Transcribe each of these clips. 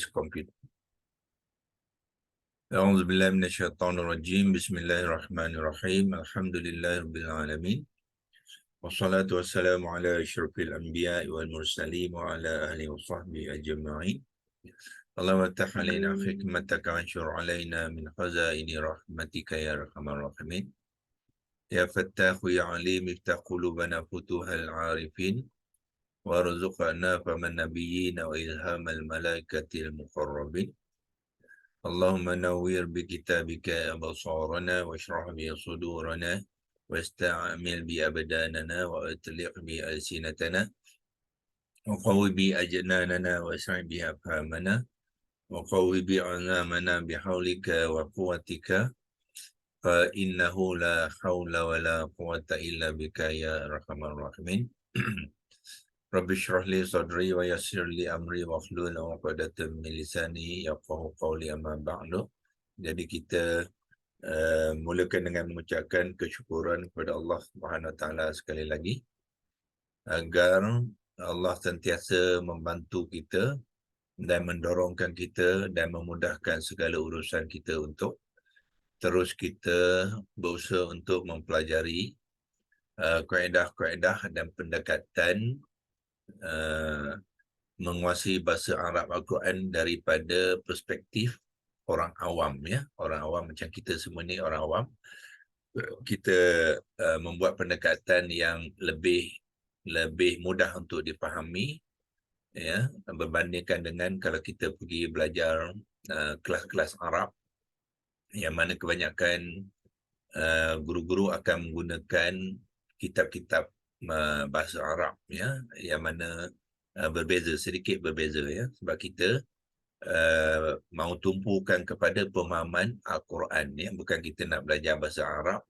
computer. أعوذ بالله من الشيطان الرجيم. بسم الله الرحمن الرحيم. الحمد لله رب العالمين. والصلاة والسلام على أشرف الأنبياء والمرسلين وعلى آله وصحبه أجمعين. اللهم افتح علينا حكمتك وانشر علينا من خزائن رحمتك يا أرحم الراحمين. يا فتاح يا عليم افتح قلوبنا فتوح العارفين وارزقنا فم النبيين وإلهام الملائكة المقربين. اللهم نوّر بكتابك أبصارنا واشرح به صدورنا واستعمل بأبداننا وأطلق بألسنتنا وقوي بأجناننا واسع بأفهامنا وقوي بعظامنا بحولك وقوتك فإنه لا حول ولا قوة إلا بك يا أرحم الراحمين. Rabbi syrah li sadri wa yassir li amri wa hlul 'uqdatam min lisani yafqahu qawli amma ba'du. Jadi kita mulakan dengan mengucapkan kesyukuran kepada Allah Subhanahu Wa Taala sekali lagi agar Allah sentiasa membantu kita dan mendorongkan kita dan memudahkan segala urusan kita untuk terus kita berusaha untuk mempelajari kaedah-kaedah dan pendekatan menguasai bahasa Arab Al-Quran daripada perspektif orang awam, ya. Orang awam macam kita semua ni orang awam. Kita membuat pendekatan yang lebih mudah untuk dipahami, ya, berbandingkan dengan kalau kita pergi belajar kelas-kelas Arab yang mana kebanyakan guru-guru akan menggunakan kitab-kitab bahasa Arab, ya, yang mana sedikit berbeza, ya, sebab kita mahu tumpukan kepada pemahaman Al-Quran, ya. Bukan kita nak belajar bahasa Arab,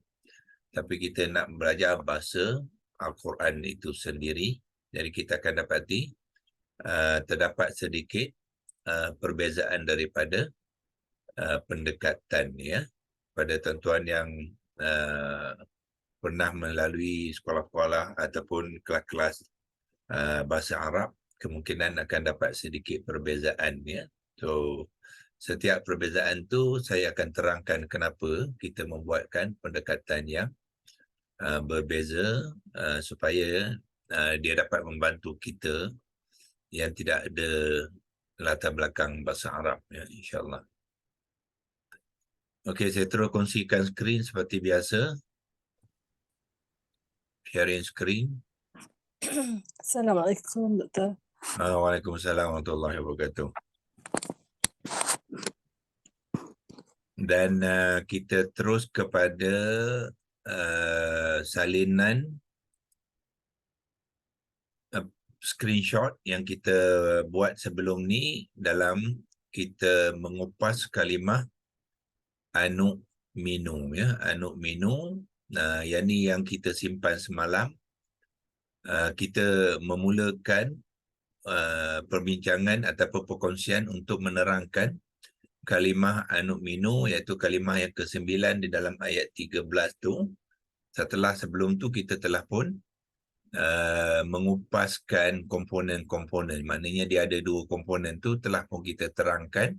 tapi kita nak belajar bahasa Al-Quran itu sendiri. Jadi kita akan dapati terdapat sedikit perbezaan daripada pendekatan, ya. Pada tuan-tuan yang pernah melalui sekolah-sekolah ataupun kelas-kelas bahasa Arab, kemungkinan akan dapat sedikit perbezaan, ya. So, setiap perbezaan tu saya akan terangkan kenapa kita membuatkan pendekatan yang berbeza supaya dia dapat membantu kita yang tidak ada latar belakang bahasa Arab, ya, insyaAllah. Okey, saya terus kongsikan skrin seperti biasa. Sharing skrin. Assalamualaikum, Doktor. Waalaikumsalam warahmatullahi wabarakatuh. Dan kita terus kepada salinan screenshot yang kita buat sebelum ni dalam kita mengupas kalimah anu minu, ya. Anu minu, yang ni yang kita simpan semalam. Kita memulakan perbincangan ataupun perkongsian untuk menerangkan kalimah anu minu, iaitu kalimah yang ke-9 di dalam ayat 13 tu. Sebelum tu kita telah pun mengupaskan komponen-komponen. Maknanya dia ada 2 komponen tu telah pun kita terangkan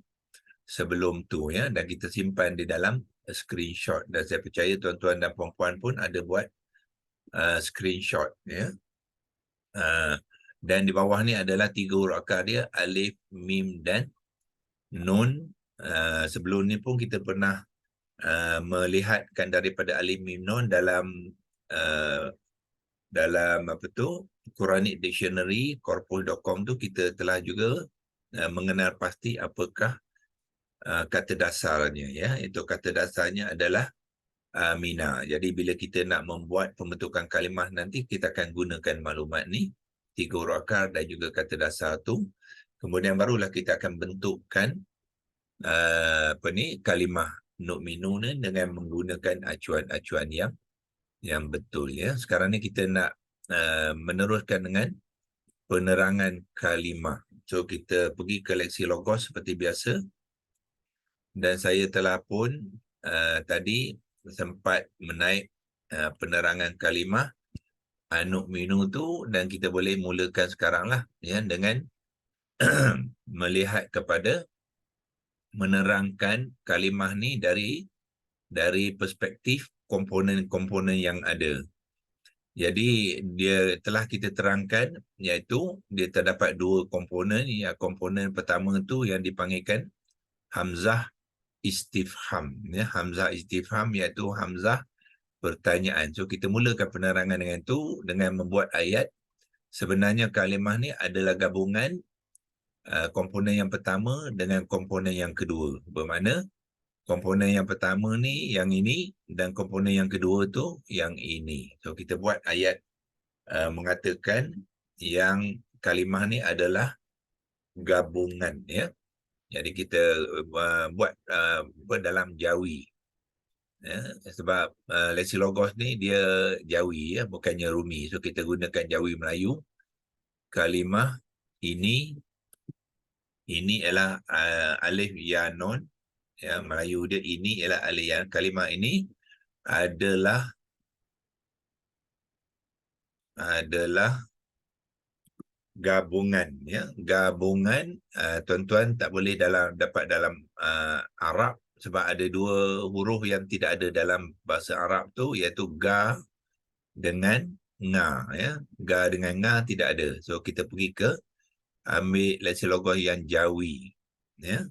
sebelum tu, ya, dan kita simpan di dalam screenshot. Dan saya percaya tuan-tuan dan puan-puan pun ada buat screenshot, ya. Dan di bawah ni adalah 3 huruf akar dia, alif, mim dan nun. Sebelum ni pun kita pernah melihatkan daripada alif, mim, nun dalam apa tu, Quranic Dictionary corpus.com tu kita telah juga mengenal pasti apakah kata dasarnya, ya. Itu kata dasarnya adalah mina. Jadi bila kita nak membuat pembentukan kalimah nanti, kita akan gunakan maklumat ni, 3 huruf akar dan juga kata dasar tu. Kemudian barulah kita akan bentukkan kalimah nu'minu ni dengan menggunakan acuan-acuan yang betul, ya. Sekarang ni kita nak meneruskan dengan penerangan kalimah. So kita pergi ke leksi logos seperti biasa, dan saya telah pun tadi sempat menaik penerangan kalimah nu'minu tu, dan kita boleh mulakan sekarang lah, ya, dengan melihat kepada menerangkan kalimah ni dari perspektif komponen-komponen yang ada. Jadi dia telah kita terangkan, iaitu dia terdapat dua komponen. Ya, komponen pertama tu yang dipanggilkan hamzah istifham. Ya, hamzah istifham iaitu hamzah pertanyaan. So kita mulakan penerangan dengan tu dengan membuat ayat. Sebenarnya kalimah ni adalah gabungan komponen yang pertama dengan komponen yang kedua. Bermakna komponen yang pertama ni yang ini dan komponen yang kedua tu yang ini. So kita buat ayat mengatakan yang kalimah ni adalah gabungan, ya. Jadi kita buat dalam Jawi, ya. Sebab Leksilogos ni dia Jawi, ya, bukannya Rumi. So kita gunakan Jawi Melayu. Kalimah ini ialah alif ya nun, ya. Melayu dia ini ialah alif ya. Kalimah ini adalah gabungan, ya. Gabungan, tuan-tuan tak boleh dapat dalam Arab sebab ada dua huruf yang tidak ada dalam bahasa Arab tu, iaitu ga dengan nga, ya. Ga dengan nga tidak ada. So kita pergi ke ambil leksilogos yang Jawi, ya.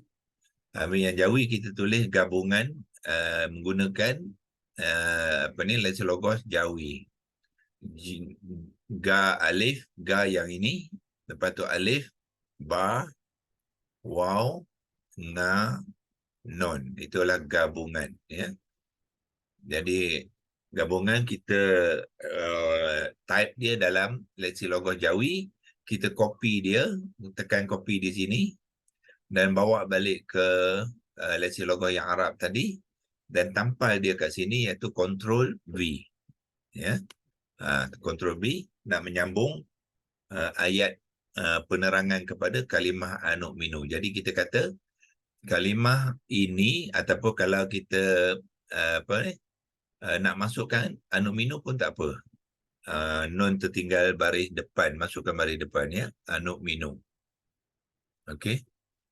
Ambil yang Jawi, kita tulis gabungan menggunakan leksilogos Jawi. Ga alif, ga yang ini, lepas tu alif, ba, waw, nga, non. Itulah gabungan, ya. Jadi gabungan kita type dia dalam leksilogos Jawi, kita copy dia, tekan copy di sini dan bawa balik ke leksilogos yang Arab tadi dan tampal dia kat sini, iaitu Ctrl V, ya. Ctrl V nak menyambung ayat penerangan kepada kalimah anu'minu. Jadi kita kata kalimah ini, ataupun kalau kita nak masukkan anu'minu pun tak apa. Nun tertinggal baris depan, masukkan baris depan, ya. Anu'minu. Okey.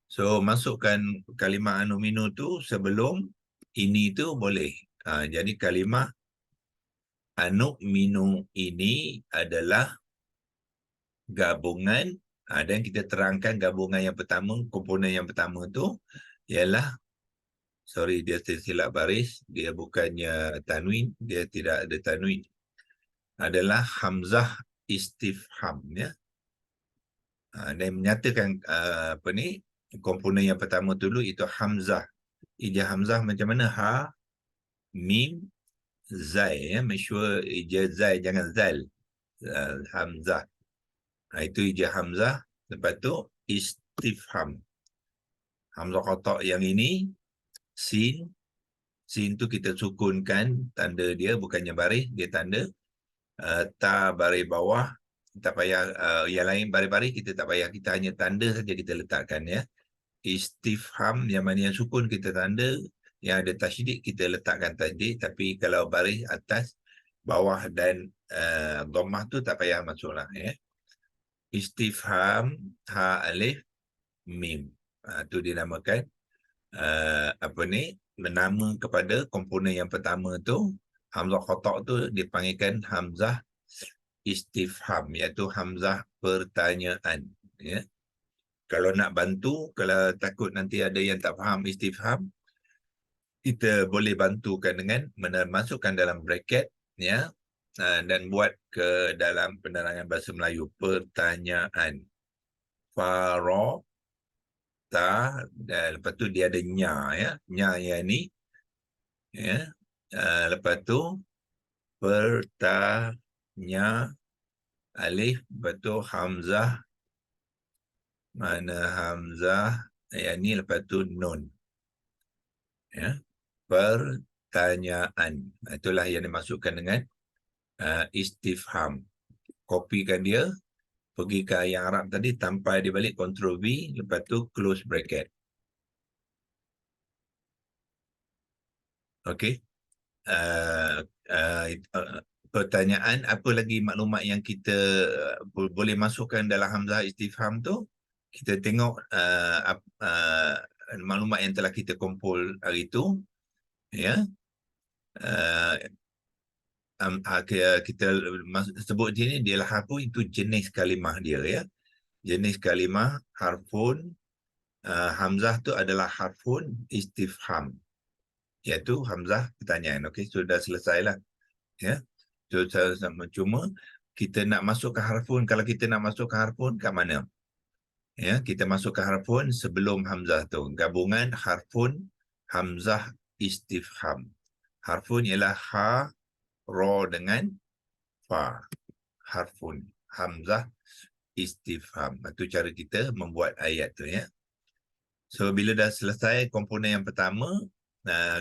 So masukkan kalimah anu'minu tu sebelum ini tu boleh. Jadi kalimah anu'minu ini adalah gabungan, dan kita terangkan gabungan yang pertama, komponen yang pertama tu ialah, sorry dia tersilap baris, dia bukannya tanwin, dia tidak ada tanwin, adalah hamzah istifham, ya. Dan menyatakan komponen yang pertama dulu itu hamzah. Ijaz hamzah macam mana? Ha, mim, zai, ya. Make sure ijaz zai, jangan zal. Hamzah. Itu ijaz hamzah. Lepas tu istifham. Hamzah kotak yang ini, sin. Sin tu kita sukunkan tanda dia, bukannya baris, dia tanda. Ta baris bawah, tak payah, yang lain baris-baris kita tak payah, kita hanya tanda saja kita letakkan, ya. Istifham yang mana yang sukun kita tanda, yang ada tasydid kita letakkan tasydid, tapi kalau baris atas, bawah dan dhammah tu tak payah masuklah, ya. Istifham ha alif mim. Tu dinamakan menama kepada komponen yang pertama tu, hamzah khotak tu dipanggilkan hamzah istifham, iaitu hamzah pertanyaan, ya. Kalau nak bantu, kalau takut nanti ada yang tak faham istifham, kita boleh bantukan dengan memasukkan dalam bracket, ya, dan buat ke dalam penerangan bahasa Melayu pertanyaan. Faro ta, dan lepas tu dia ada nya, ya. Nya yang ni, ya. Lepas tu pertanya alif, lepas tu hamzah, mana hamzah yang ni, lepas tu nun, ya. Pertanyaan. Itulah yang dimasukkan dengan istifham. Kopikan dia, pergi ke yang Arab tadi, tampal dia balik, Ctrl V, lepas tu close bracket. Okey. Pertanyaan, apa lagi maklumat yang kita boleh masukkan dalam hamzah istifham tu? kita tengok maklumat yang telah kita kumpul hari itu, ya. Kita sebut sini dialah harfun, itu jenis kalimah dia, ya. Jenis kalimah harfun hamzah tu adalah harfun istifham, iaitu hamzah pertanyaan. Okey, sudah selesailah, ya. So, cuma kita nak masuk ke harfun, kalau kita nak masuk ke harfun kat mana? Ya, kita masuk ke harfun sebelum hamzah tu. Gabungan harfun hamzah istifham. Harfun ialah ha, ra dengan fa. Harfun hamzah istifham. Itu cara kita membuat ayat tu, ya. So bila dah selesai komponen yang pertama,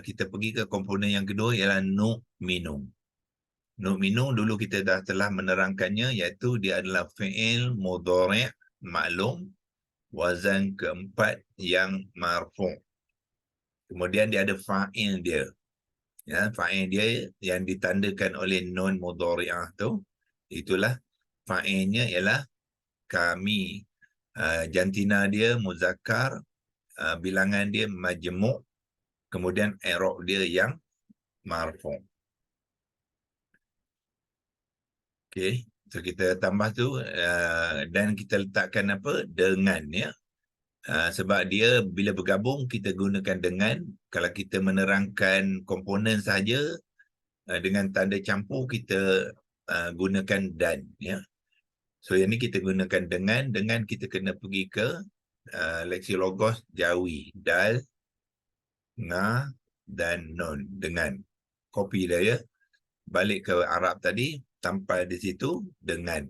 kita pergi ke komponen yang kedua, ialah nu'minu. Nu'minu dulu kita dah telah menerangkannya, iaitu dia adalah fi'il mudhari' maklum, wazan keempat yang marfu'. Kemudian dia ada fa'il dia. Ya, fa'il dia yang ditandakan oleh nun mudhari'ah tu, itulah fa'ilnya ialah kami. Jantina dia muzakkar, bilangan dia majmu', kemudian i'rab dia yang marfu'. Okey, so kita tambah tu, dan kita letakkan apa? Dengan, ya. Sebab dia bila bergabung kita gunakan dengan. Kalau kita menerangkan komponen saja dengan tanda campur, kita gunakan dan, ya. So yang ni kita gunakan dengan kita kena pergi ke leksi logos Jawi, dal, nga dan nun, dengan. Kopi dia, ya. Balik ke Arab tadi, sampai di situ dengan.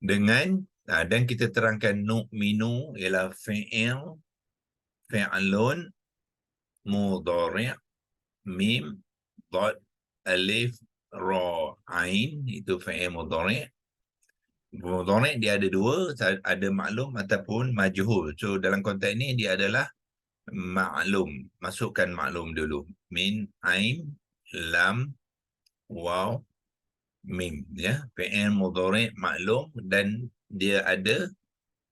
Dan kita terangkan nu'minu ialah fi'lun mudhari' mim dad alif ra ain, itu fi'il mudhari'. Mudhari' dia ada dua, ada maklum ataupun majhul. So dalam konteks ini dia adalah maklum. Masukkan maklum dulu. Min ain lam waw mim, ya. Fi'il mudhari' maklum dan dia ada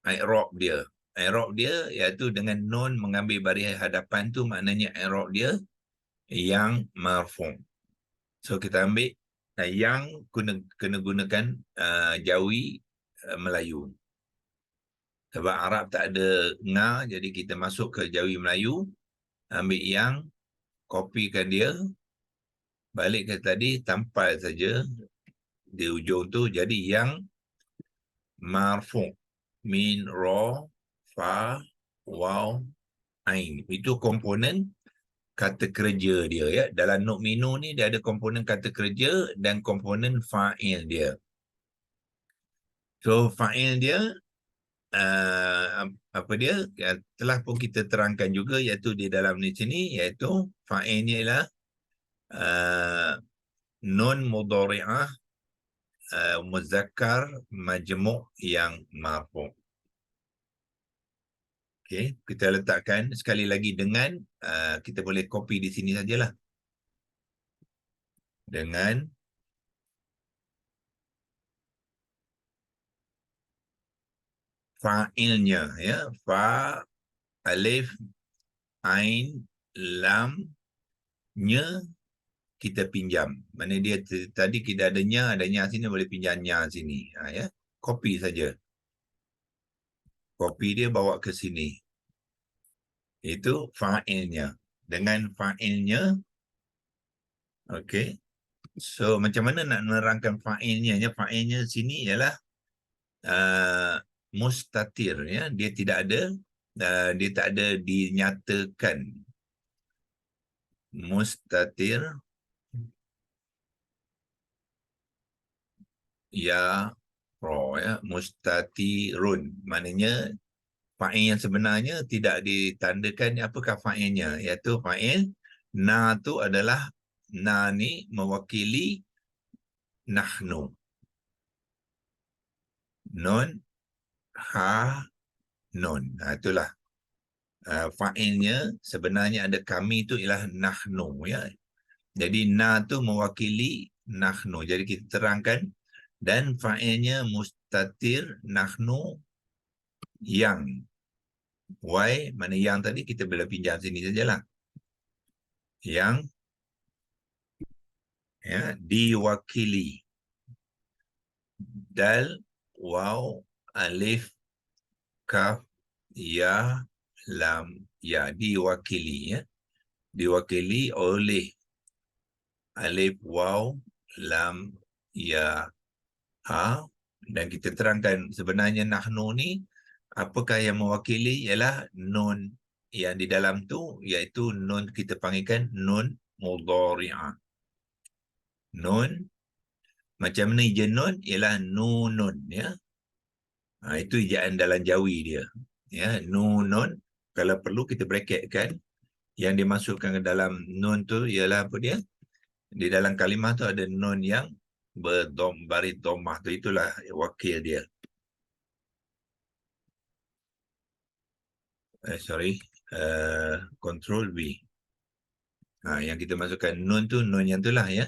i'rab dia. I'rab dia iaitu dengan nun mengambil baris hadapan tu, maknanya i'rab dia yang marfu'. So kita ambil yang kena gunakan Jawi, Melayu. Sebab Arab tak ada nga, jadi kita masuk ke Jawi Melayu, ambil yang, kopikan dia, balik ke tadi, tampal saja di ujung tu, jadi yang marfu'. Min, ra, fa, waw, ain. Itu komponen kata kerja dia, ya. Dalam nu'minu ni dia ada komponen kata kerja dan komponen fa'il dia. So fa'il dia apa dia? Telah pun kita terangkan juga, iaitu di dalam ni sini, iaitu fa'ilnya ialah nun mudhari'ah muzakkar majmu' yang marfu'. Okey, kita letakkan sekali lagi dengan, kita boleh copy di sini sajalah. Dengan fa'ilnya, ya. Fa, alif, ain, lam, nya, kita pinjam. Mana dia tadi kita adanya sini, boleh pinjamnya sini. Ya. Copy saja. Copy dia bawa ke sini. Itu fa'ilnya. Dengan fa'ilnya, okey. So macam mana nak menerangkan fa'ilnya? Fa'ilnya sini ialah mustatir, ya. Dia tidak ada, dia tak ada dinyatakan. Mustatir ya ra, ya. Mustatirun, maknanya fa'il yang sebenarnya tidak ditandakan apakah fa'ilnya, iaitu fa'il na tu adalah, na ni mewakili nahnu. Nun, ha, nun. Itulah fa'ilnya sebenarnya ada kami tu ialah nahnu, ya. Jadi na tu mewakili nahnu. Jadi kita terangkan, dan fa'ilnya mustatir nahnu yang. Y, mana yang tadi kita boleh pinjam sini sajalah. Yang ya, diwakili. Dal, waw, alif, kaf, ya, lam, ya. Diwakili ya. Diwakili oleh alif, waw, lam, ya, ha. Dan kita terangkan sebenarnya nahnu ni, apakah yang mewakili ialah nun yang di dalam tu, iaitu nun kita panggilkan nun mudhari'ah. Nun, macam mana ija nun? Ialah nunun, ya. Itu ejaan dalam Jawi dia. Ya, nunun, kalau perlu kita bracketkan, yang dimasukkan ke dalam nun tu ialah apa dia? Di dalam kalimah tu ada nun yang baris dhammah tu, itulah wakil dia. Control V. Yang kita masukkan nun tu, nun yang tu lah ya.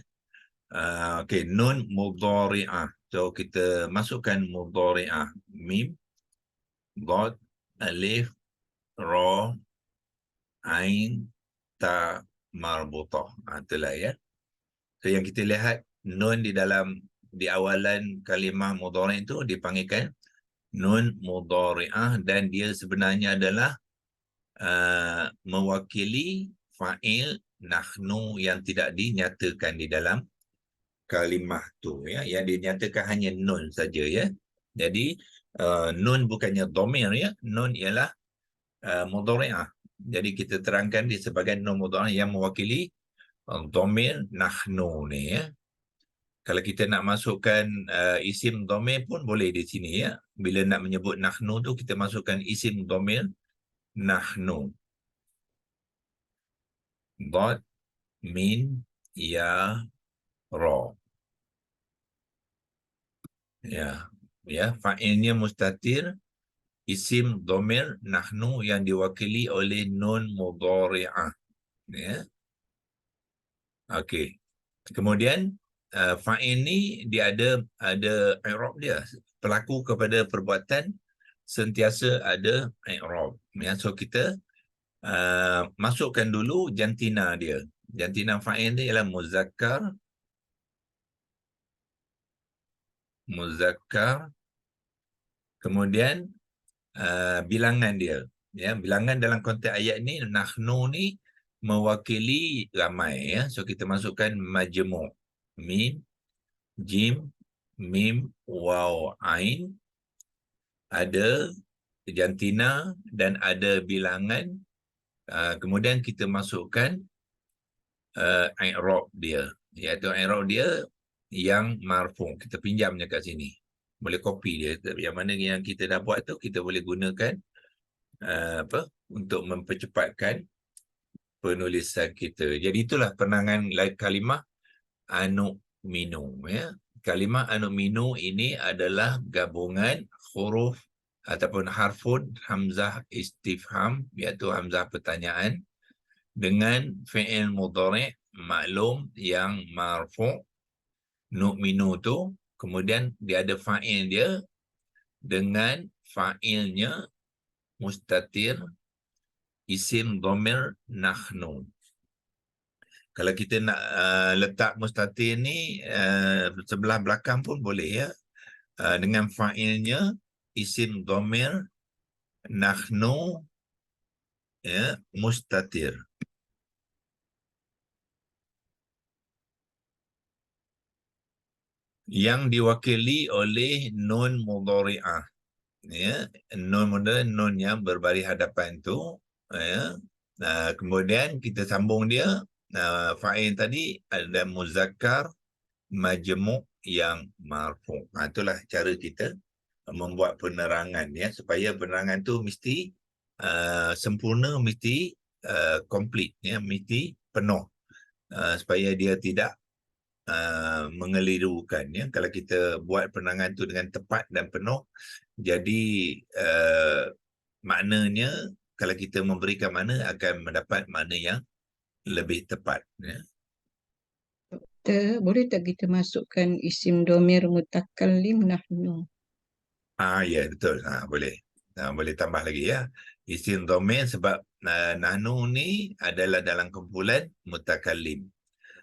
Okey, nun mudhari'ah. So kita masukkan mudhari'ah. Mim, Dad, Alif, Ra, Ain, Ta, Marbutah. Itulah ya. So yang kita lihat, nun di awalan kalimah mudhari' itu dipanggilkan nun mudhari'ah, dan dia sebenarnya adalah mewakili fa'il nahnu yang tidak dinyatakan di dalam kalimah tu ya. Yang dinyatakan hanya nun saja ya. Jadi nun bukannya dhamir ya. Nun ialah mudhari'ah. Jadi kita terangkan di sebagai nun mudhari'ah yang mewakili dhamir nahnu ni ya. Kalau kita nak masukkan isim dhamir pun boleh di sini ya. Bila nak menyebut nahnu tu kita masukkan isim dhamir nahnu. Dad, min, ya, ra. Ya, ya, fa'ilnya mustatir, isim dhamir nahnu yang diwakili oleh nun mudhari'ah. Ya. Okey. Kemudian fa'il ni dia ada i'rab dia. Pelaku kepada perbuatan sentiasa ada i'rab. Ya, so kita masukkan dulu jantina dia. Jantina fa'il dia ialah muzakkar, kemudian bilangan dia. Ya, bilangan dalam konteks ayat ni, nahnu ni mewakili ramai ya. So kita masukkan majmu', min, jim, mim, waw, ain, ada jantina dan ada bilangan. Kemudian kita masukkan i'rab dia, iaitu i'rab dia yang marfu'. Kita pinjamnya kat sini. Boleh copy dia. Yang mana yang kita dah buat tu kita boleh gunakan untuk mempercepatkan penulisan kita. Jadi itulah penangan kalimah anu'minu ya. Kalimah anu'minu ini adalah gabungan huruf ataupun harfun hamzah istifham, iaitu hamzah pertanyaan, dengan fi'il mudhari' maklum yang marfu', nu'minu tu, kemudian dia ada fa'il dia dengan fa'ilnya mustatir, isim dhamir nahnu. Kalau kita nak letak mustatir ni sebelah belakang pun boleh ya. Dengan fa'ilnya isim dhamir nahnu ya, mustatir. Yang diwakili oleh nun mudhari'ah. Ya, nun mudhari'ah, nun yang berbaris hadapan tu ya. Kemudian kita sambung dia. Fa'il tadi ada muzakkar majmu' yang marfu'. Itulah cara kita membuat penerangan ya, supaya penerangan tu mesti sempurna, mesti komplit ya, mesti penuh, supaya dia tidak mengelirukan ya. Kalau kita buat penerangan tu dengan tepat dan penuh, jadi maknanya kalau kita memberikan makna akan mendapat makna yang lebih tepat ya. Doktor, boleh tak kita masukkan isim domir mutakallim nahnu? Ya betul, boleh. Boleh tambah lagi ya. Isim dhamir sebab nahnu ni adalah dalam kumpulan mutakallim.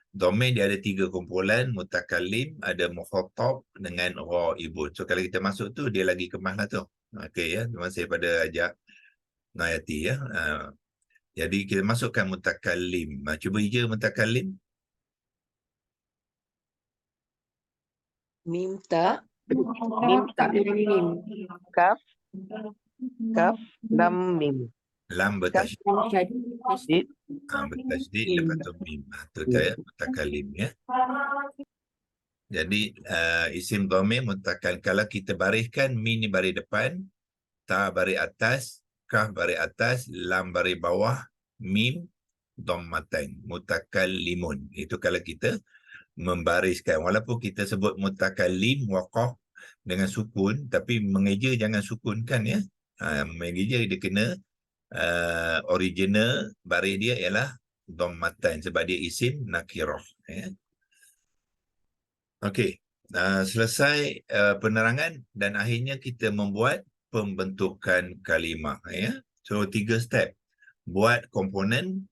Dhamir dia ada 3 kumpulan, mutakallim, ada mukhatab dengan ghaibun. So kalau kita masuk tu dia lagi kemas lah tu. Okey ya, terima kasih pada ajak Nayati ya. Jadi kita masukkan mutakallim. Cuba hija mutakallim. Mim ta. Mim ta. Mim. Kaf. Kaf. Lam mim. Lam Kaf. bertasydid. Tasdid. Bertasydid Mim. lepas tu mim. Tu saya mutakallim ya. Jadi isim dhamir mutakallim. Kalau kita bariskan, min ni baris depan, ta baris atas, kaf baris atas, lam baris bawah, mim dhammatain, mutakallimun. Itu kalau kita membariskan. Walaupun kita sebut mutakallim waqaf dengan sukun, tapi mengeja jangan sukunkan ya. Mengeja dia kena original baris dia ialah dhammatain sebab dia isim nakirah ya. Okey, selesai penerangan dan akhirnya kita membuat pembentukan kalimah ya. So 3 step. Buat komponen,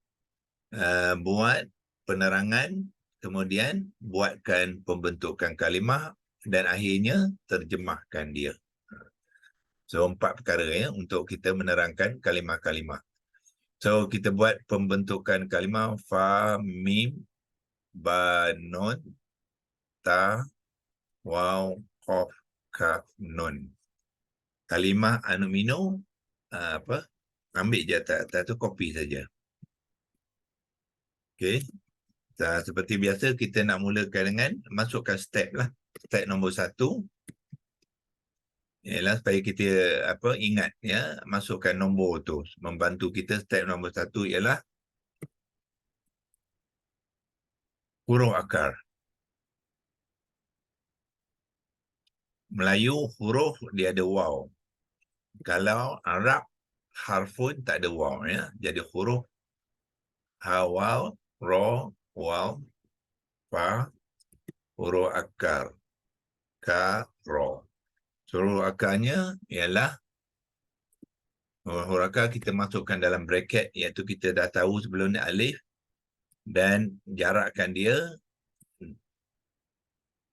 buat penerangan, kemudian buatkan pembentukan kalimah dan akhirnya terjemahkan dia. So 4 perkara ya untuk kita menerangkan kalimah-kalimah. So kita buat pembentukan kalimah fa, mim, ba, nun, ta, waw, qaf, kaf, nun. Kalimah anu minu ambil je atas tu copy saja. Okey. Seperti biasa kita nak mulakan dengan masukkan step lah. Step nombor 1 ialah supaya kita ingat ya, masukkan nombor tu. Membantu kita step nombor 1 ialah huruf akar. Melayu huruf dia ada waw. Kalau Arab harfun tak ada waw ya. Jadi huruf ha, waw, ro, waw, fa, huruf akar, ka, ro. Huruf akarnya ialah huruf akar kita masukkan dalam bracket, iaitu kita dah tahu sebelum ni alif, dan jarakkan dia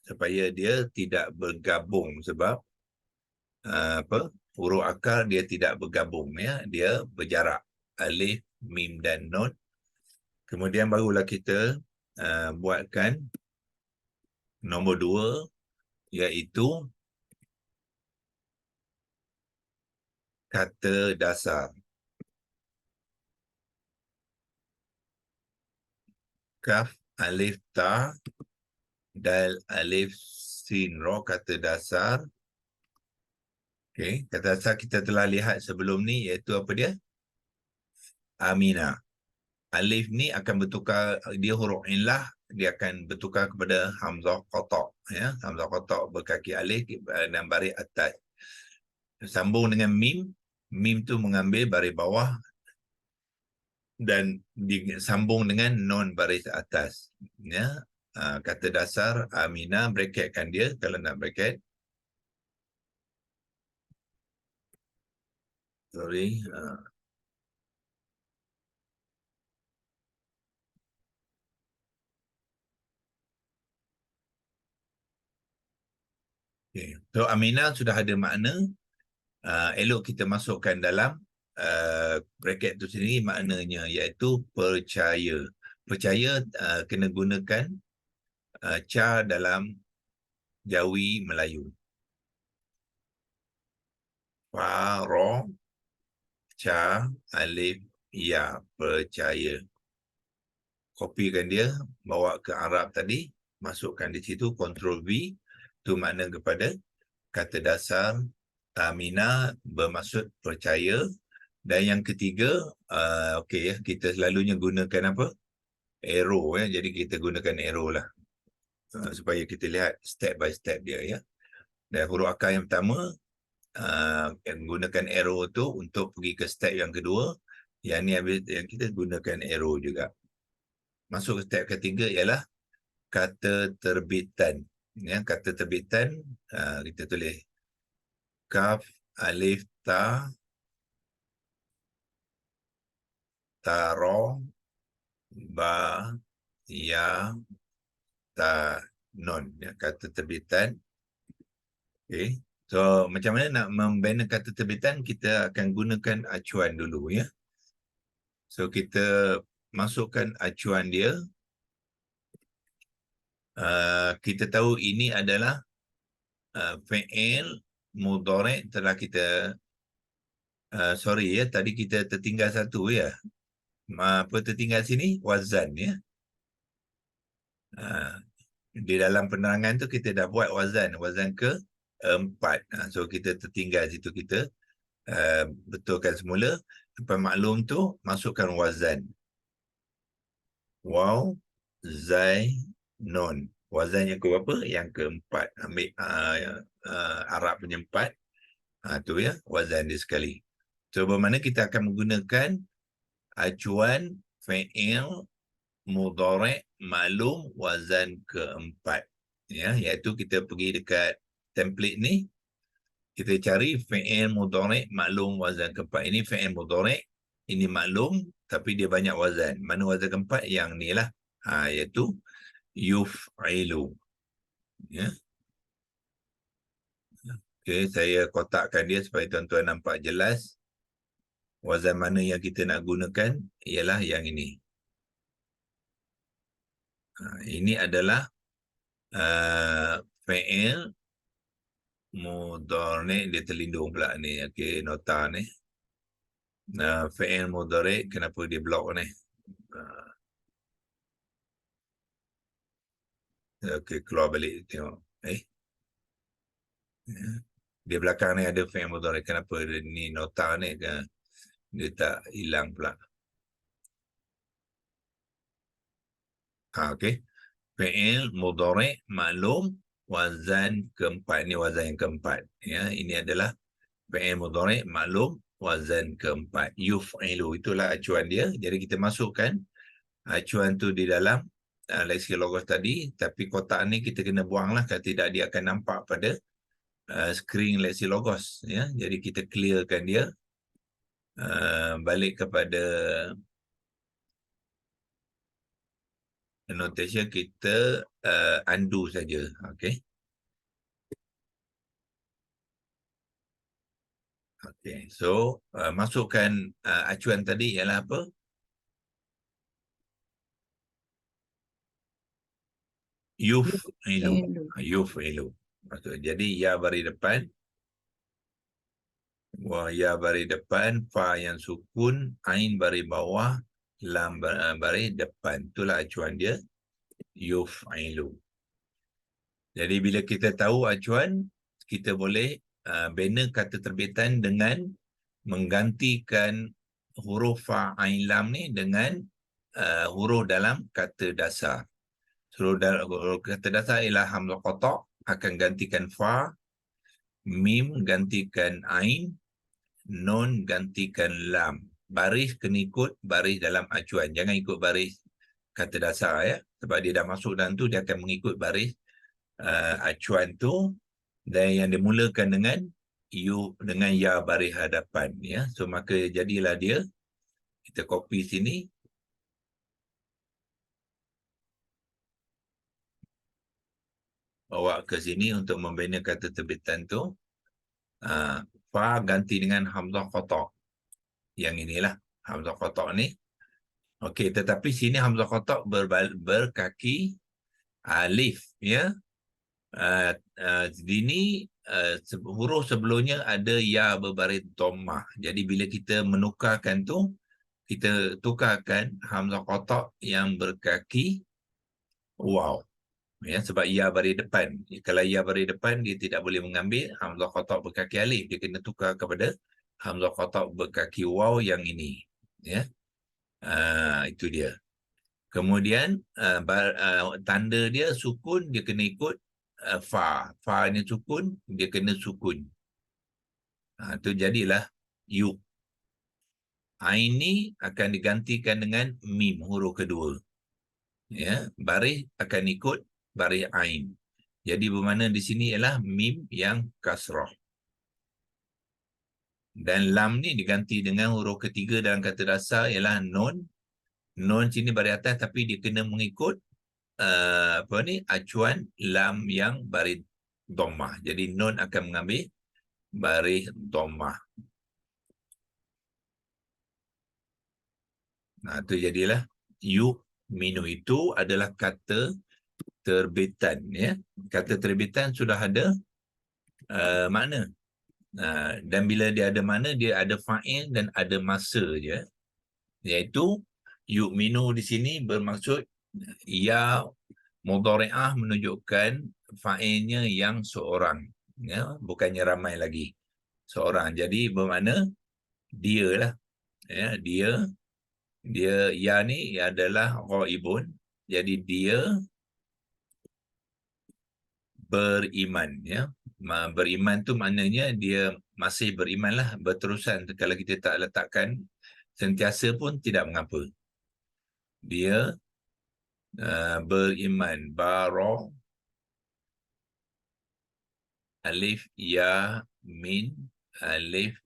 supaya dia tidak bergabung sebab huruf akar dia tidak bergabung ya, dia berjarak alif, mim dan nun. Kemudian barulah kita buatkan nombor 2 iaitu kata dasar. Kaf, alif, ta, dal, alif, sin, ro, kata dasar. Okey, kata dasar kita telah lihat sebelum ni iaitu apa dia? Aminah. Alif ni akan bertukar, dia huruf illah, dia akan bertukar kepada hamzah qata ya, hamzah qata berkaki alif dan baris atas. Sambung dengan mim, mim tu mengambil baris bawah dan disambung dengan non baris atas ya. Kata dasar aminah, bracketkan dia kalau nak bracket. Sorry. Okay. So aminah sudah ada makna, elok kita masukkan dalam bracket tu sendiri maknanya iaitu percaya. Percaya kena gunakan ca dalam Jawi Melayu. Fa, ro, ca, alif, ya, percaya. Kopikan dia, bawa ke Arab tadi, masukkan di situ, Ctrl V, tu makna kepada kata dasar aminah bermaksud percaya. Dan yang ketiga, okey ya, kita selalunya gunakan apa? Arrow ya. Jadi kita gunakan arrow lah. Supaya kita lihat step by step dia ya. Dan huruf akar yang pertama, gunakan arrow tu untuk pergi ke step yang kedua. Yang ni yang kita gunakan arrow juga. Masuk ke step ketiga ialah kata terbitan. Ya, kata terbitan kita tulis kaf, alif ta, ta ro, ba, ya, ta, non. Ya, kata terbitan. Okay. So, macam mana nak membina kata terbitan? Kita akan gunakan acuan dulu, ya. So, kita masukkan acuan dia. Kita tahu ini adalah fi'il mudhari' telah kita sorry ya, tadi kita tertinggal satu ya. Apa tertinggal sini? Wazan ya. Di dalam penerangan tu kita dah buat wazan ke 4. So kita tertinggal situ, kita betulkan semula. Apa maklum tu, masukkan wazan. Waw, zai, non. Wazan yang keberapa? Yang keempat. Ambil Arab punya 4. Tu ya, wazan dia sekali. So bermakna kita akan menggunakan acuan fi'il mudhari' maklum wazan keempat. Ya, iaitu kita pergi dekat template ni, kita cari fi'il mudhari' maklum wazan keempat. Ini fi'il mudhari', ini maklum tapi dia banyak wazan. Mana wazan keempat? Yang ni lah. Iaitu yuf'ilu. Ya. Okey, saya kotakkan dia supaya tuan-tuan nampak jelas. Wazan mana yang kita nak gunakan ialah yang ini. Ini adalah fi'il mudhari', dia terlindung pula ni. Okey, nota ni. Fi'il mudhari', kenapa dia blok ni? Okey, keluar balik tengok. Di belakang ni ada fi'il mudhari', kenapa ni nota ni dia tak hilang pula? Okey. Fi'il mudhari' maklum wazan keempat. Ini wazan yang keempat. Ya, ini adalah fi'il mudhari' maklum wazan keempat. Yuf'ilu, itulah acuan dia. Jadi kita masukkan acuan tu di dalam leksi logos tadi, tapi kotak ni kita kena buanglah, kalau tidak dia akan nampak pada skrin leksi logos. Ya, jadi kita clearkan dia, balik kepada annotation, kita undo saja. Okey. Okey, so masukkan acuan tadi ialah apa? Yuf'ilu. Yuf'ilu. Jadi ya bari depan, ya bari depan, fa yang sukun, ain bari bawah, lam bari depan. Itulah acuan dia, yuf'ilu. Jadi bila kita tahu acuan, kita boleh bina kata terbitan dengan menggantikan huruf fa, ain, lam ni dengan huruf dalam kata dasar. Huruf kata dasar ialah hamzah qata', akan gantikan fa, mim gantikan ain, nun gantikan lam. Baris kena ikut baris dalam acuan. Jangan ikut baris kata dasar ya. Sebab dia dah masuk dalam tu, dia akan mengikut baris acuan tu, dan yang dimulakan dengan ya baris hadapan ya. So maka jadilah dia, kita copy sini, bawa ke sini untuk membina kata terbitan tu. Fa ganti dengan hamzah qata'. Yang inilah hamzah qata' ni. Okey, tetapi sini hamzah qata' berkaki alif ya. Sini huruf sebelumnya ada ya berbaris dhammah. Jadi bila kita menukarkan tu, kita tukarkan hamzah qata' yang berkaki waw. Ya, sebab ya baris depan. Kalau ya baris depan, dia tidak boleh mengambil hamzah qata' berkaki alif. Dia kena tukar kepada hamzah qata' berkaki waw yang ini. Ya, itu dia. Kemudian tanda dia sukun, dia kena ikut fa. Fa ni sukun, dia kena sukun. Itu jadilah yu. Ain ni akan digantikan dengan mim, huruf kedua. Ya, baris akan ikut baris ain. Jadi bermakna di sini ialah mim yang kasrah. Dan lam ni diganti dengan huruf ketiga dalam kata dasar ialah nun. Nun sini baris atas tapi dia kena mengikut acuan lam yang baris dhammah. Jadi nun akan mengambil baris dhammah. Nah, itu jadilah yu'minu itu adalah kata terbitan, ya. Kata terbitan sudah ada makna. Dan bila dia ada makna, dia ada fa'il dan ada masa je. Iaitu yu'minu di sini bermaksud ya mudhari'ah menunjukkan fa'ilnya yang seorang, ya, bukannya ramai lagi. Seorang. Jadi bermakna dia lah, ya, dia ya ni adalah ghaibun. Jadi dia beriman, ya. Beriman tu maknanya dia masih beriman lah, berterusan. Kalau kita tak letakkan sentiasa pun tidak mengapa. Dia beriman. Baro alif ya min alif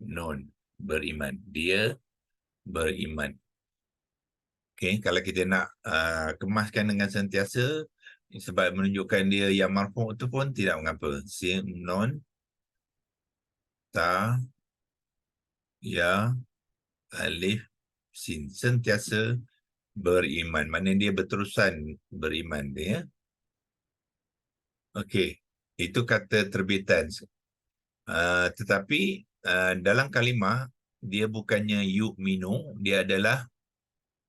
nun, beriman. Dia beriman. Okey, kalau kita nak kemaskan dengan sentiasa sebab menunjukkan dia yang marfu' itu pun tidak mengapa. Sin nun ta ya alif sin, sentiasa beriman. Maknanya dia berterusan beriman dia, ya. Okey, itu kata terbitan. Tetapi dalam kalimah dia bukannya yu'minu, dia adalah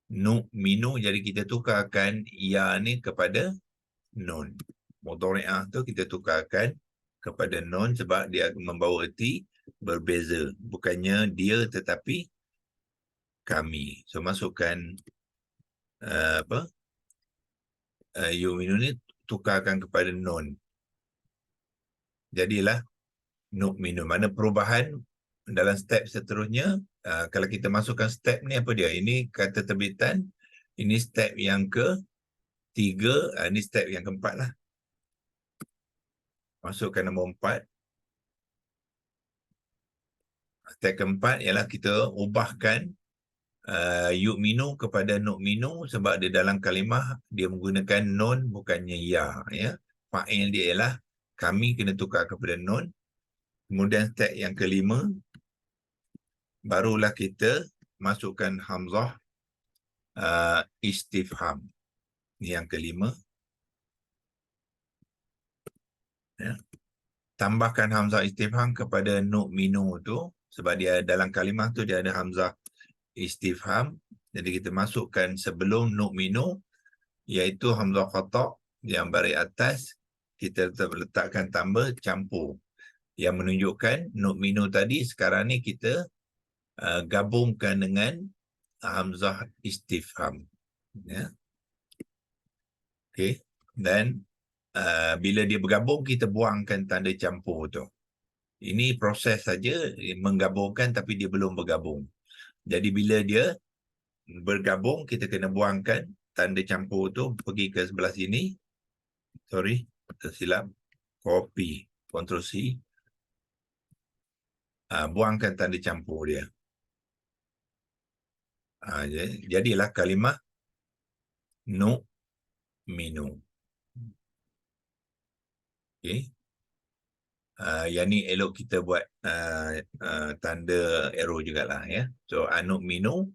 nu'minu. Jadi kita tukarkan ya ni kepada nun. Mudhari'ah tu kita tukarkan kepada nun sebab dia membawa erti berbeza. Bukannya dia tetapi kami. So masukkan yu'minu ni tukarkan kepada nun. Jadilah nu'minu. Mana perubahan dalam step seterusnya, kalau kita masukkan step ni apa dia? Ini kata terbitan, ini step yang ketiga, ini step yang keempat lah. Masukkan nombor 4. Step keempat ialah kita ubahkan yu'minu kepada nu'minu sebab dia dalam kalimah dia menggunakan nun bukannya ya, ya. Fa'il dia ialah kami, kena tukar kepada nun. Kemudian step yang kelima, barulah kita masukkan hamzah istifham. Ini yang kelima. Ya. Tambahkan hamzah istifham kepada nu'minu tu sebab dia dalam kalimah tu dia ada hamzah istifham. Jadi kita masukkan sebelum nu'minu iaitu hamzah qata' yang baris atas, kita letakkan tambah campur yang menunjukkan nu'minu tadi sekarang ni kita gabungkan dengan hamzah istifham, ya. Okey, dan bila dia bergabung kita buangkan tanda campur tu. Ini proses saja menggabungkan tapi dia belum bergabung. Jadi bila dia bergabung kita kena buangkan tanda campur tu, pergi ke sebelah sini. Sorry, tersilap. Copy, Ctrl C. Buangkan tanda campur dia. Jadilah kalimah nu'minu. Okey. Yang ni elok kita buat tanda arrow jugalah, ya. So nu'minu,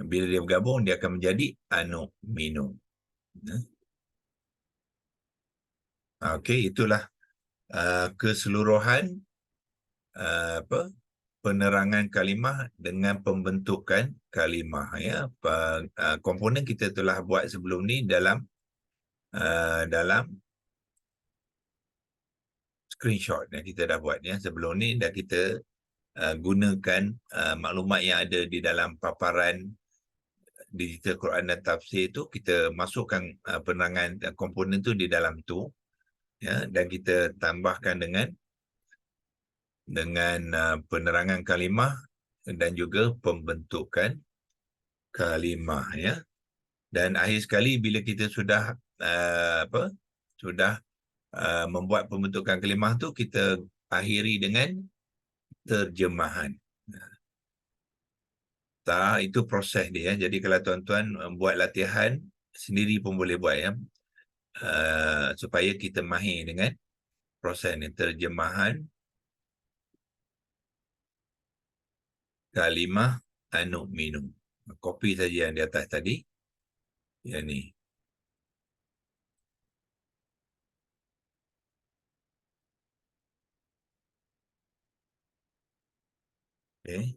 bila dia bergabung dia akan menjadi nu'minu. Okey, itulah keseluruhan penerangan kalimah dengan pembentukan kalimah, ya. Komponen kita telah buat sebelum ni dalam screenshot yang kita dah buat, ya. Sebelum ni dah kita gunakan maklumat yang ada di dalam paparan digital Quran dan tafsir tu, kita masukkan penerangan komponen tu di dalam tu, ya, dan kita tambahkan dengan penerangan kalimah dan juga pembentukan kalimah, ya. Dan akhir sekali bila kita sudah membuat pembentukan kalimah tu, kita akhiri dengan terjemahan. Itu proses dia. Jadi kalau tuan-tuan buat latihan sendiri pun boleh buat ya. Supaya kita mahir dengan proses ni. Terjemahan kalimah nu'minu. Kopi saja yang di atas tadi. Yang ni. Okay.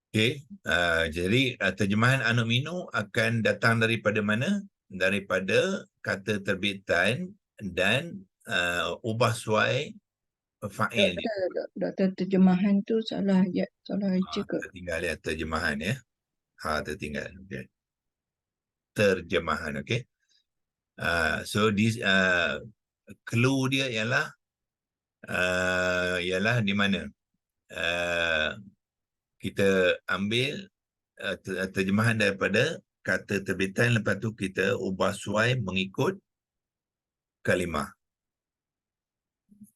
Okay. Jadi terjemahan nu'minu akan datang daripada mana? Daripada kata terbitan dan ubah suai fa'il dia. Doktor, terjemahan tu salah je ke? Tertinggal ya terjemahan ya. Tertinggal. Okay. Terjemahan, okay. So this clue dia ialah di mana kita ambil terjemahan daripada kata terbitan, lepas tu kita ubah suai mengikut kalimah.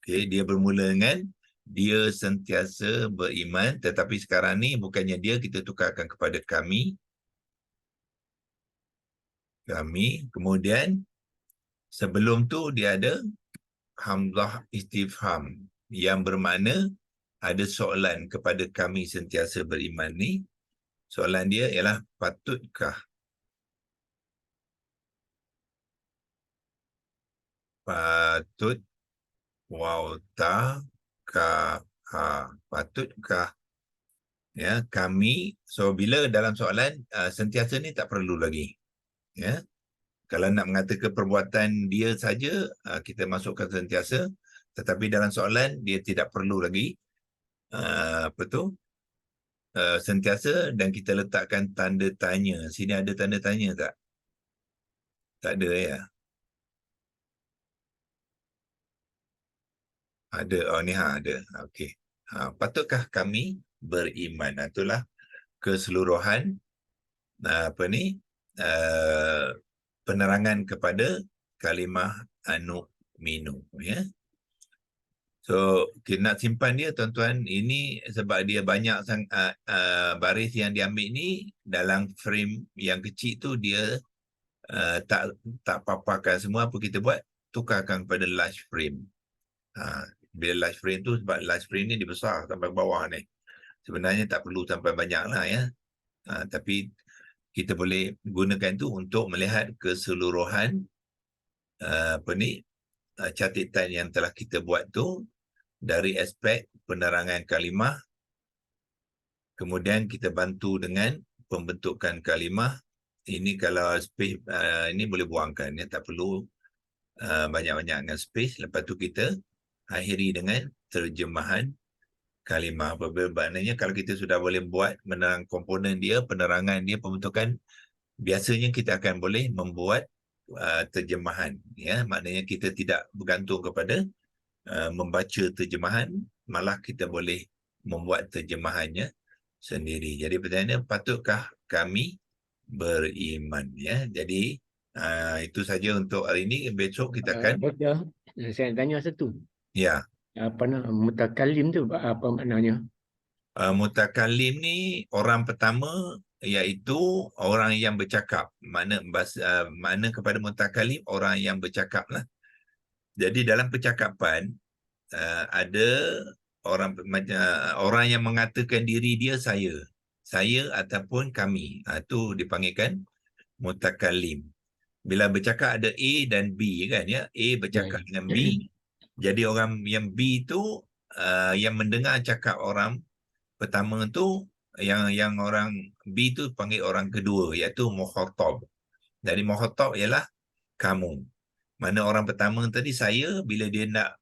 Okay, dia bermula dengan dia sentiasa beriman, tetapi sekarang ni bukannya dia, kita tukarkan kepada kami. Kemudian sebelum tu dia ada hamzah istifham yang bermakna ada soalan kepada kami sentiasa beriman ni. Soalan dia ialah patutkah patutkah ya kami. So bila dalam soalan sentiasa ni tak perlu lagi ya. Kalau nak mengatakan perbuatan dia saja kita masukkan sentiasa, tetapi dalam soalan dia tidak perlu lagi sentiasa, dan kita letakkan tanda tanya. Sini ada tanda tanya tak? Tak ada ya. Ada. Ni ada. Okey. Patutkah kami beriman? Itulah keseluruhan penerangan kepada kalimah nu'minu ya. So kita nak simpan dia tuan-tuan, ini sebab dia banyak baris yang diambil ni dalam frame yang kecil tu, dia tak paparkan semua. Apa kita buat? Tukarkan kepada large frame. Bila large frame tu, sebab large frame ni dia besar sampai bawah ni. Sebenarnya tak perlu sampai banyak lah ya. Tapi kita boleh gunakan tu untuk melihat keseluruhan catatan yang telah kita buat tu dari aspek penerangan kalimah. Kemudian kita bantu dengan pembentukan kalimah. Ini kalau space ini boleh buangkan ya, tak perlu banyak-banyak dengan space. Lepas tu kita akhiri dengan terjemahan kalimah. Maknanya kalau kita sudah boleh buat menerang komponen dia, penerangan dia, pembentukan, biasanya kita akan boleh membuat terjemahan ya. Maknanya kita tidak bergantung kepada membaca terjemahan, malah kita boleh membuat terjemahannya sendiri. Jadi pertanyaannya, patutkah kami beriman ya. Jadi itu saja untuk hari ini. Besok kita akan Doktor, saya tanya satu. Ya. Apa nama mutakallim tu apa maknanya? Mutakallim ni orang pertama, iaitu orang yang bercakap. Makna kepada mutakallim orang yang bercakap lah. Jadi dalam percakapan ada orang yang mengatakan diri dia saya ataupun kami. Itu dipanggilkan mutakallim. Bila bercakap ada A dan B kan ya. A bercakap dengan B. Jadi orang yang B tu yang mendengar cakap orang pertama tu, yang orang B tu panggil orang kedua, iaitu mukhatab. Jadi mukhatab ialah kamu. Mana orang pertama tadi saya, bila dia nak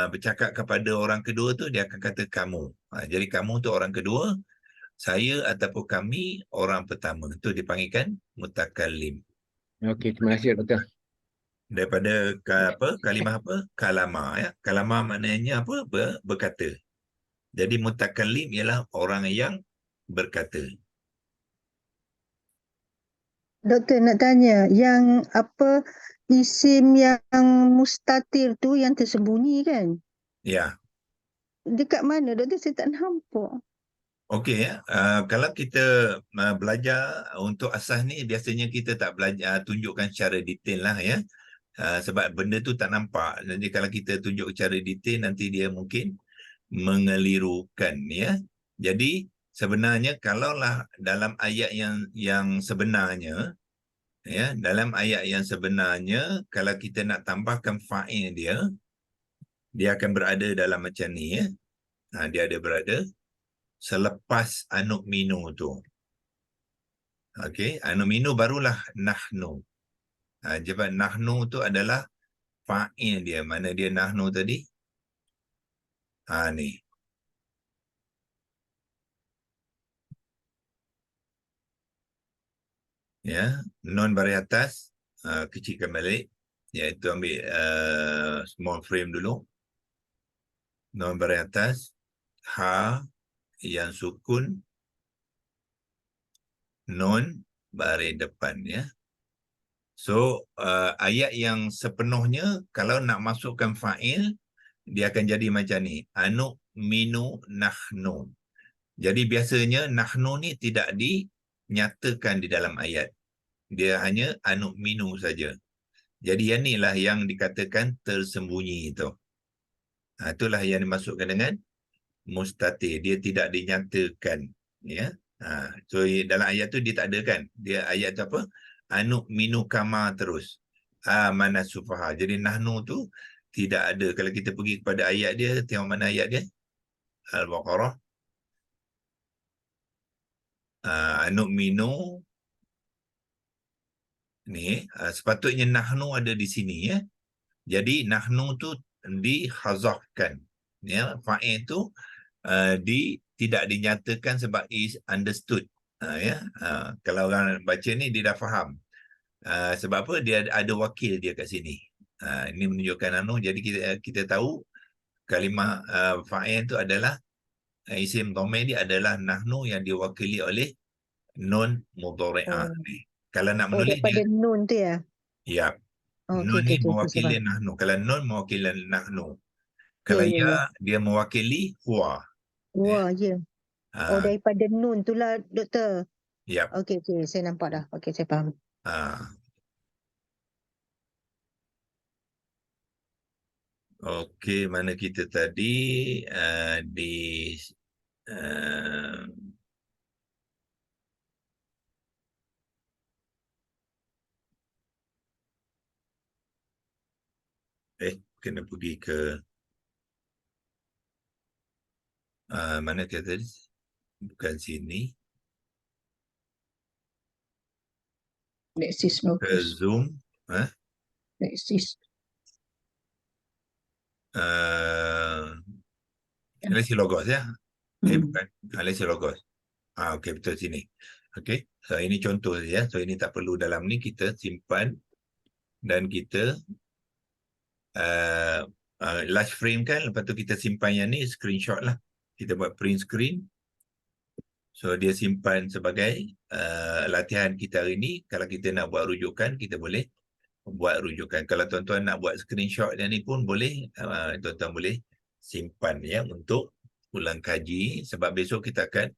bercakap kepada orang kedua tu, dia akan kata kamu. Jadi kamu tu orang kedua, saya ataupun kami orang pertama. Itu dipanggilkan mutakallim. Okey, terima kasih doktor. Daripada kalimah kalama ya. Kalama maknanya apa? Berkata. Jadi mutakallim ialah orang yang berkata. Doktor nak tanya, yang apa isim yang mustatir tu yang tersembunyi kan? Ya. dekat mana doktor? Saya tak nampak. Okey ya. Kalau kita belajar untuk asas ni biasanya kita tak belajar tunjukkan secara detail lah ya. Sebab benda tu tak nampak. Jadi kalau kita tunjuk secara detail nanti dia mungkin mengelirukan ya. Jadi sebenarnya kalaulah dalam ayat yang sebenarnya ya, dalam ayat yang sebenarnya kalau kita nak tambahkan fa'il dia akan berada dalam macam ni ya. Dia ada berada selepas anuk minu tu. Okey, anuk minu barulah nahnu. Sebab nahnu tu adalah fa'il dia. Mana dia nahnu tadi? Ni. Ya, non baris atas, kecilkan balik. Iaitu ambil small frame dulu. Non baris atas, ha yang sukun, non baris depan ya. So ayat yang sepenuhnya kalau nak masukkan fa'il dia akan jadi macam ni. Anu minu nahnu. Jadi biasanya nahnu ni tidak dinyatakan di dalam ayat. Dia hanya anu minu saja. Jadi yang inilah yang dikatakan tersembunyi itu. Itulah yang dimasukkan dengan mustatir. Dia tidak dinyatakan. Ya. So dalam ayat tu dia tak ada kan. Dia ayat tu apa? Anu minu kama terus. Mana sufaha. Jadi nahnu tu tidak ada. Kalau kita pergi kepada ayat dia, tengok mana ayat dia? Al-Baqarah. Anu minu ni sepatutnya nahnu ada di sini ya. Jadi nahnu tu dihazafkan ya, fa'il tu tidak dinyatakan sebab is understood ya. Kalau orang baca ni dia dah faham. Sebab apa? Dia ada wakil dia kat sini. Ini menunjukkan anu. Jadi kita tahu kalimah fa'il tu adalah isim dhamir dia adalah nahnu yang diwakili oleh nun mudhari'ah ni. Kalau nak menulis daripada nun tu ya? ya. Nun Okey, ni mewakili nahnu. Kalau nun mewakili nahnu. Kalau ya, dia mewakili huwa. Wah, ya. Oh, Ah, daripada nun tu lah, doktor. Yap. Okey, saya nampak dah. Okey, saya faham. Okey, mana kita tadi di kena pergi ke mana kita tadi? Bukan sini. Lexis no Ke Zoom. Lexis. Lexis Logos ya? Bukan. Lexis Logos. Okey, betul sini. Okey. So ini contoh ya. So ini tak perlu dalam ni, kita simpan dan kita large frame kan, lepas tu kita simpan yang ni, screenshot lah. Kita buat print screen. So dia simpan sebagai latihan kita hari ni. Kalau kita nak buat rujukan, kita boleh buat rujukan. Kalau tuan-tuan nak buat screenshot yang ni pun boleh, tuan-tuan boleh simpan ya untuk ulang kaji. Sebab besok kita akan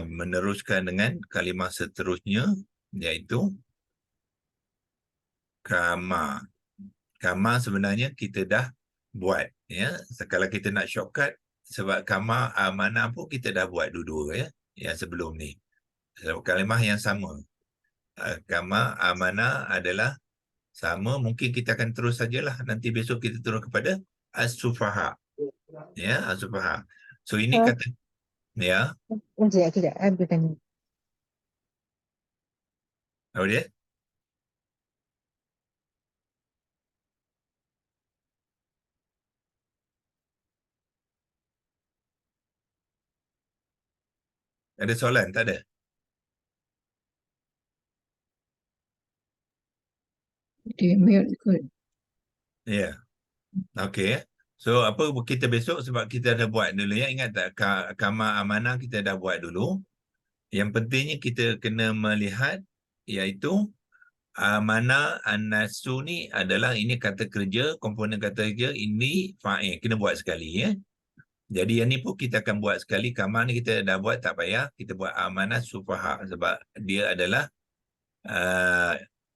meneruskan dengan kalimah seterusnya, iaitu kama. Kama sebenarnya kita dah buat ya. Kalau kita nak shortcut, sebab kama amanah pun kita dah buat dua-dua ya, yang sebelum ni. Sebab kalimah yang sama. Kama amanah adalah sama. Mungkin kita akan terus sajalah. Nanti besok kita terus kepada as-sufaha. Ya, as-sufaha. So ini kata ya. Kejap, ambilkan. Apa dia? Ada soalan? Tak ada? Dia mute kot. Ya. Okey. So apa kita besok, sebab kita dah buat dulu ya. Ingat tak kama amanah kita dah buat dulu. Yang pentingnya kita kena melihat iaitu amanah an-nasu ni adalah ini kata kerja, komponen kata kerja, ini fa'il. Kena buat sekali ya. Jadi yang ni pun kita akan buat sekali. Kamar ni kita dah buat, tak payah. Kita buat amanah sufaha sebab dia adalah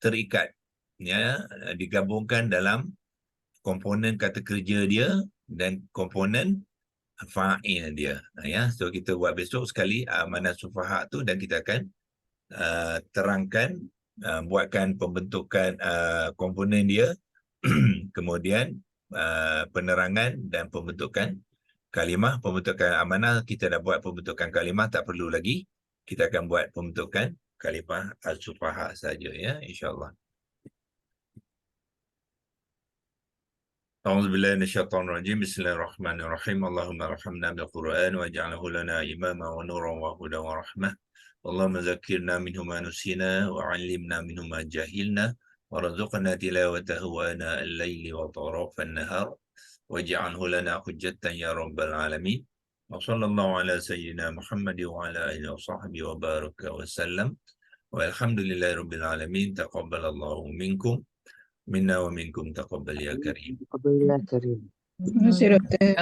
terikat, ya, digabungkan dalam komponen kata kerja dia dan komponen fa'il dia, ya. So kita buat besok sekali amanah sufaha tu, dan kita akan terangkan, buatkan pembentukan komponen dia, kemudian penerangan dan pembentukan kalimah. Pembentukan amanah kita dah buat, pembentukan kalimah tak perlu lagi. Kita akan buat pembentukan kalimah al-sufaha saja, ya, insyaAllah. أعوذ بالله من الشيطان الرجيم بسم الله الرحمن الرحيم اللهم ارحمنا بالقرآن واجعله لنا إماما ونورا وهدى ورحمة اللهم ذكرنا منه ما نسينا وعلمنا منه ما جهلنا ورزقنا تلاوته آناء الليل وأطراف النهار واجعله لنا حجة يا رب العالمين وصلى الله على سيدنا محمد وعلى آله وصحبه وبارك وسلم والحمد لله رب العالمين تقبل الله منكم منا ومنكم تقبل يا كريم. Alhamdulillah karim. Terima kasih, Doktor.